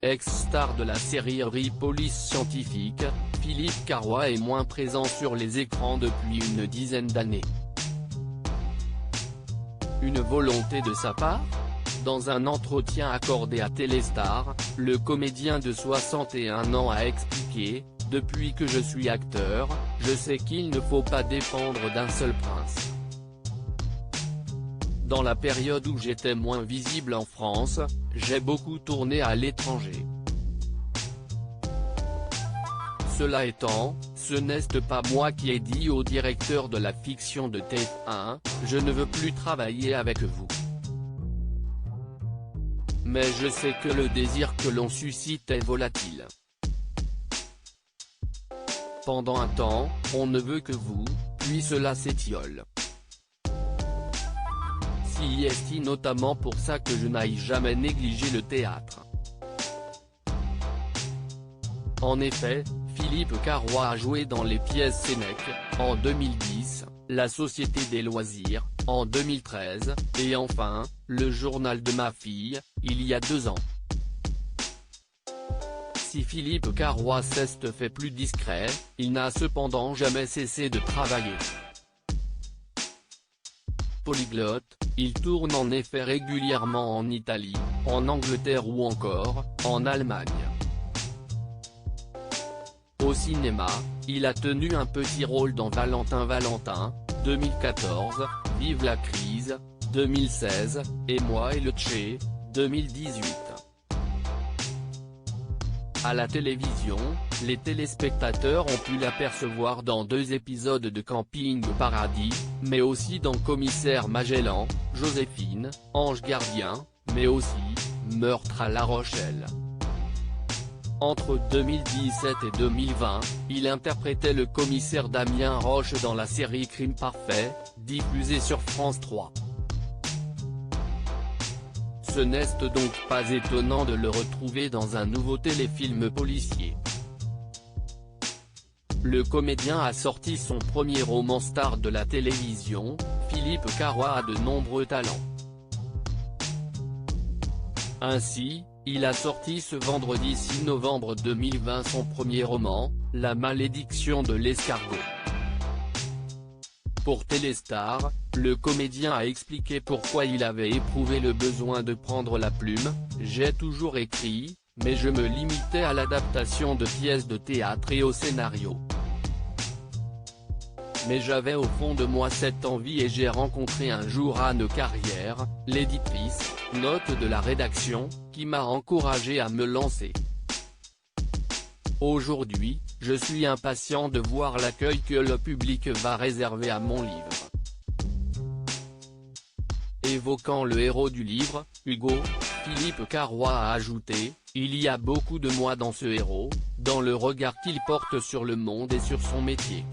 Ex-star de la série Police Scientifique, Philippe Carrois est moins présent sur les écrans depuis une dizaine d'années. Une volonté de sa part ? Dans un entretien accordé à Téléstar, le comédien de 61 ans a expliqué « Depuis que je suis acteur, je sais qu'il ne faut pas dépendre d'un seul prince. Dans la période où j'étais moins visible en France, j'ai beaucoup tourné à l'étranger. Cela étant, ce n'est pas moi qui ai dit au directeur de la fiction de TF1, je ne veux plus travailler avec vous. Mais je sais que le désir que l'on suscite est volatile. Pendant un temps, on ne veut que vous, puis cela s'étiole. C'est notamment pour ça que je n'aille jamais négliger le théâtre. En effet, Philippe Carrois a joué dans les pièces Sénèque, en 2010, La Société des loisirs, en 2013, et enfin, Le journal de ma fille, il y a 2 ans. Si Philippe Carrois s'est fait plus discret, il n'a cependant jamais cessé de travailler. Polyglotte, il tourne en effet régulièrement en Italie, en Angleterre ou encore, en Allemagne. Au cinéma, il a tenu un petit rôle dans Valentin Valentin, 2014, Vive la crise, 2016, et Moi et le Tché, 2018. À la télévision, les téléspectateurs ont pu l'apercevoir dans 2 épisodes de Camping Paradis, mais aussi dans Commissaire Magellan, Joséphine, Ange gardien, mais aussi, Meurtre à La Rochelle. Entre 2017 et 2020, il interprétait le commissaire Damien Roche dans la série Crime Parfait, diffusée sur France 3. Ce n'est donc pas étonnant de le retrouver dans un nouveau téléfilm policier. Le comédien a sorti son premier roman star de la télévision, Philippe Carrois a de nombreux talents. Ainsi, il a sorti ce vendredi 6 novembre 2020 son premier roman, La malédiction de l'escargot. Pour Téléstar, le comédien a expliqué pourquoi il avait éprouvé le besoin de prendre la plume. J'ai toujours écrit, mais je me limitais à l'adaptation de pièces de théâtre et au scénario. Mais j'avais au fond de moi cette envie et j'ai rencontré un jour Anne Carrière, l'éditrice, note de la rédaction, qui m'a encouragé à me lancer. Aujourd'hui, je suis impatient de voir l'accueil que le public va réserver à mon livre. Évoquant le héros du livre, Hugo, Philippe Carrois a ajouté, il y a beaucoup de moi dans ce héros, dans le regard qu'il porte sur le monde et sur son métier.